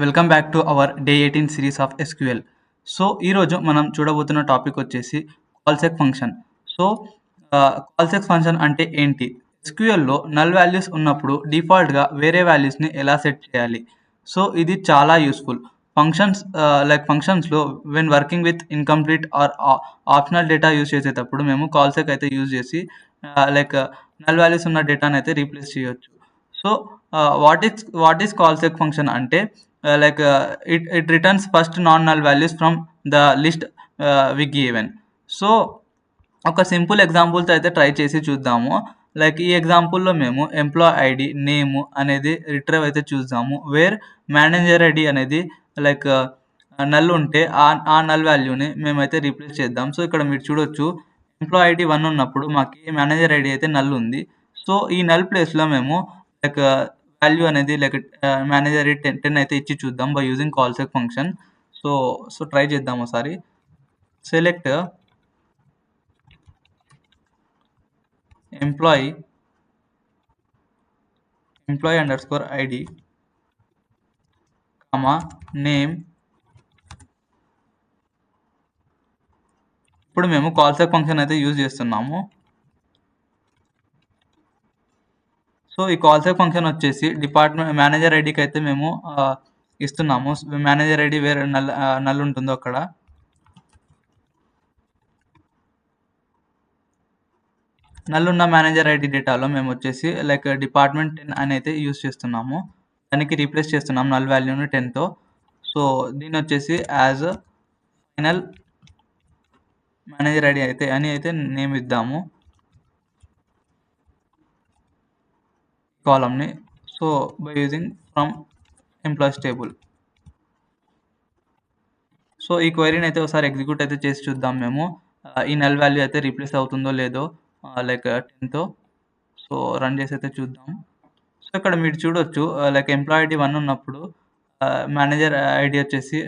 Welcome back to our day 18 series of SQL. So ఈరోజు మనం చూడబోతున్న topic వచ్చేసి కాల్సెక్ function. So కాల్సెక్ function అంటే ఏంటి? ఎస్క్యూఎల్లో నల్ వాల్యూస్ ఉన్నప్పుడు డిఫాల్ట్గా వేరే వాల్యూస్ని ఎలా సెట్ చేయాలి? సో ఇది చాలా యూస్ఫుల్. ఫంక్షన్స్లో when working with incomplete or optional data use చేసేటప్పుడు మేము కాల్సెక్ అయితే యూజ్ చేసి నల్ వాల్యూస్ ఉన్న డేటాని అయితే రీప్లేస్ చేయొచ్చు. సో వాట్ ఈస్ కాల్సెక్ ఫంక్షన్ అంటే it returns first non-null values from the list we given. So ఒక సింపుల్ ఎగ్జాంపుల్తో అయితే ట్రై చేసి చూద్దాము. ఈ ఎగ్జాంపుల్లో మేము ఎంప్లాయ్ ఐడి నేమ్ అనేది రిట్రైవ్ అయితే చూద్దాము. వేర్ మేనేజర్ ఐడి అనేది నల్ ఉంటే ఆ నల్ వాల్యూని మేమైతే రీప్లేస్ చేద్దాం. సో ఇక్కడ మీరు చూడొచ్చు, ఎంప్లాయ్ ఐడి 1 ఉన్నప్పుడు మాకు మేనేజర్ ఐడి అయితే నల్ ఉంది. సో ఈ నల్ ప్లేస్లో మేము వాల్యూ అనేది మేనేజర్ 10 అయితే ఇచ్చి చూద్దాం by using coalesce function. So try చేద్దాం ఒకసారి. Select employee underscore ID comma name. ఇప్పుడు మేము కాల్సెక్ ఫంక్షన్ అయితే యూజ్ చేస్తున్నాము. సో ఈ కాల్సెక్ ఫంక్షన్ వచ్చేసి డిపార్ట్మెంట్ మేనేజర్ ఐడికి అయితే మేము ఇస్తున్నాము. మేనేజర్ ఐడి వేరే నల్ ఉంటుందో అక్కడ. నల్ ఉన్న మేనేజర్ ఐడి డేటాలో మేము వచ్చేసి డిపార్ట్మెంట్ 10 అని అయితే యూజ్ చేస్తున్నాము. దానికి రీప్లేస్ చేస్తున్నాం నల్ వాల్యూని 10తో. సో దీన్ని వచ్చేసి యాజ్ ఫైనల్ మేనేజర్ ఐడి అయితే నేమ్ ఇద్దాము కాలమ్ని. So by using from employees table. So ఈ క్వైరీని అయితే ఒకసారి ఎగ్జిక్యూట్ అయితే చేసి చూద్దాం మేము, ఈ నల్ వాల్యూ అయితే రీప్లేస్ అవుతుందో లేదో 10తో. సో రన్ చేసి అయితే చూద్దాం. సో ఇక్కడ మీరు చూడొచ్చు, ఎంప్లాయీ ఐడి 1 ఉన్నప్పుడు మేనేజర్ ఐడి వచ్చేసి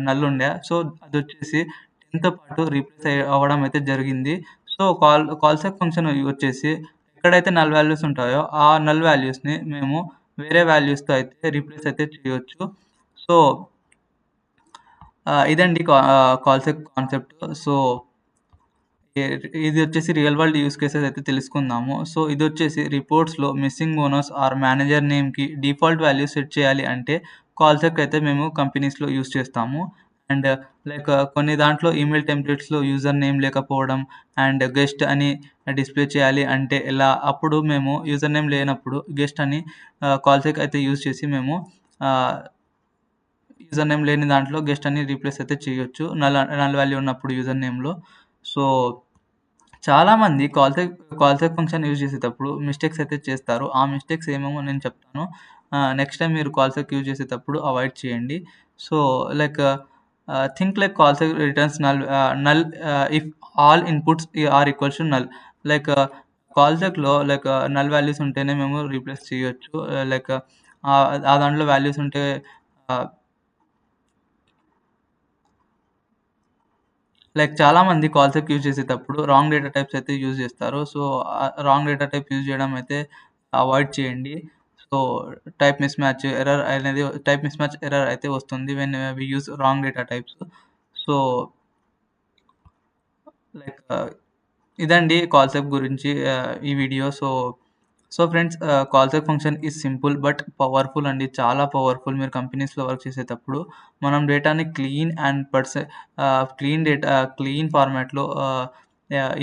నల్ ఉండే. సో అది వచ్చేసి 10తో పాటు రీప్లేస్ అవ్వడం అయితే జరిగింది. సో కాల్సెక్ ఫంక్షన్ వచ్చేసి ఎక్కడైతే నల్ వాల్యూస్ ఉంటాయో ఆ నల్ వాల్యూస్ని మేము వేరే వాల్యూస్తో అయితే రీప్లేస్ అయితే చేయొచ్చు. సో ఇదండి కాల్సెక్ కాన్సెప్ట్. సో ఇది వచ్చేసి రియల్ వరల్డ్ యూస్ కేసెస్ అయితే తెలుసుకుందాము. సో ఇది వచ్చేసి రిపోర్ట్స్లో మిస్సింగ్ బోనస్ ఆర్ మేనేజర్ నేమ్కి డిఫాల్ట్ వాల్యూ సెట్ చేయాలి అంటే కాల్సెక్ అయితే మేము కంపెనీస్లో యూస్ చేస్తాము. అండ్ కొన్ని దాంట్లో ఈమెయిల్ టెంప్లెట్స్లో యూజర్ నేమ్ లేకపోవడం అండ్ గెస్ట్ అని డిస్ప్లే చేయాలి అంటే ఎలా, అప్పుడు మేము యూజర్ నేమ్ లేనప్పుడు గెస్ట్ అని కాల్సెక్ అయితే యూజ్ చేసి మేము యూజర్ నేమ్ లేని దాంట్లో గెస్ట్ అని రీప్లేస్ అయితే చేయొచ్చు నల్ వాల్యూ ఉన్నప్పుడు యూజర్ నేమ్లో. సో చాలామంది కాల్సెక్ ఫంక్షన్ యూజ్ చేసేటప్పుడు మిస్టేక్స్ అయితే చేస్తారు. ఆ మిస్టేక్స్ ఏమేమో నేను చెప్తాను. నెక్స్ట్ టైం మీరు కాల్సెక్ యూజ్ చేసేటప్పుడు అవాయిడ్ చేయండి. So think coalesce returns null if all inputs are equals to null. కాల్సెక్లో నల్ వాల్యూస్ ఉంటేనే మేము రీప్లేస్ చేయొచ్చు. ఆ దాంట్లో వాల్యూస్ ఉంటే చాలామంది కాల్సెక్ యూజ్ చేసేటప్పుడు రాంగ్ డేటా టైప్స్ అయితే యూజ్ చేస్తారు. So wrong data type use చేయడం అయితే అవాయిడ్ చేయండి. So type mismatch error అయితే వస్తుంది when we use wrong data types. So ఇదండి కాల్సెక్ గురించి ఈ video. So friends, coalesce function is simple but powerful అండి, చాలా పవర్ఫుల్. మీరు కంపెనీస్లో వర్క్ చేసేటప్పుడు మనం డేటాని క్లీన్ ఫార్మాట్లో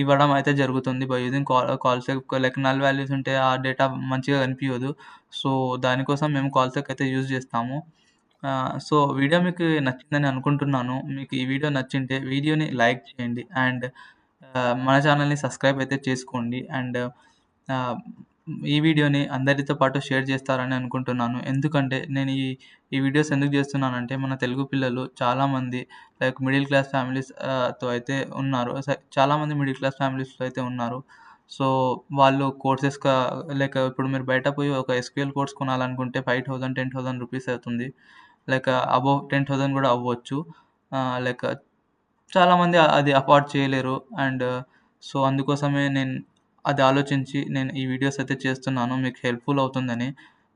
ఇవ్వడం అయితే జరుగుతుంది బై యూజింగ్ కాల్సెక్. నల్ వాల్యూస్ ఉంటే ఆ డేటా మంచిగా కనిపించదు. సో దానికోసం మేము కాల్సెక్ అయితే యూజ్ చేస్తాము. సో వీడియో మీకు నచ్చిందని అనుకుంటున్నాను. మీకు ఈ వీడియో నచ్చింటే వీడియోని లైక్ చేయండి అండ్ మన ఛానల్ని సబ్స్క్రైబ్ అయితే చేసుకోండి. అండ్ ఈ వీడియోని అందరితో పాటు షేర్ చేస్తారని అనుకుంటున్నాను. ఎందుకంటే నేను ఈ వీడియోస్ ఎందుకు చేస్తున్నానంటే మన తెలుగు పిల్లలు చాలామంది మిడిల్ క్లాస్ ఫ్యామిలీస్తో అయితే ఉన్నారు. చాలామంది మిడిల్ క్లాస్ ఫ్యామిలీస్లో అయితే ఉన్నారు. సో వాళ్ళు కోర్సెస్గా ఇప్పుడు మీరు బయట పోయి ఒక ఎస్క్యూఎల్ కోర్స్ కొనాలనుకుంటే 5,000 10,000 రూపీస్ అవుతుంది. అబోవ్ 10,000 కూడా అవ్వచ్చు. చాలామంది అది అఫోర్డ్ చేయలేరు. అండ్ సో అందుకోసమే నేను అది ఆలోచించి నేను ఈ వీడియోస్ అయితే చేస్తున్నాను, మీకు హెల్ప్ఫుల్ అవుతుందని.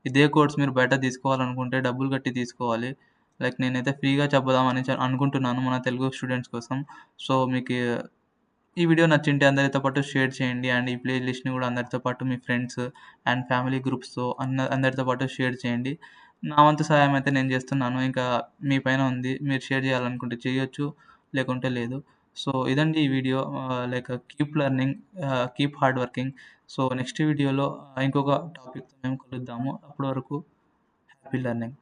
ఇదే కోర్స్ మీరు బయట తీసుకోవాలనుకుంటే డబ్బులు కట్టి తీసుకోవాలి. లైక్ నేనైతే ఫ్రీగా చెప్పుదామని అనుకుంటున్నాను మన తెలుగు స్టూడెంట్స్ కోసం. సో, మీకు ఈ వీడియో నచ్చింటే అందరితో పాటు షేర్ చేయండి. అండ్ ఈ ప్లే లిస్ట్‌ని కూడా అందరితో పాటు మీ ఫ్రెండ్స్ అండ్ ఫ్యామిలీ గ్రూప్స్‌తో అందరితో పాటు షేర్ చేయండి. నా వంతు సహాయం అయితే నేను చేస్తున్నాను. ఇంకా మీ పైన ఉంది. మీరు షేర్ చేయాలనుకుంటే చేయొచ్చు. లేకుంటే లేదు. సో, ఇదండి ఈ video. Like keep learning, keep hard working. So, next వీడియోలో ఇంకొక టాపిక్‌తో మేము కలుద్దాము. అప్పటి వరకు హ్యాపీ లెర్నింగ్.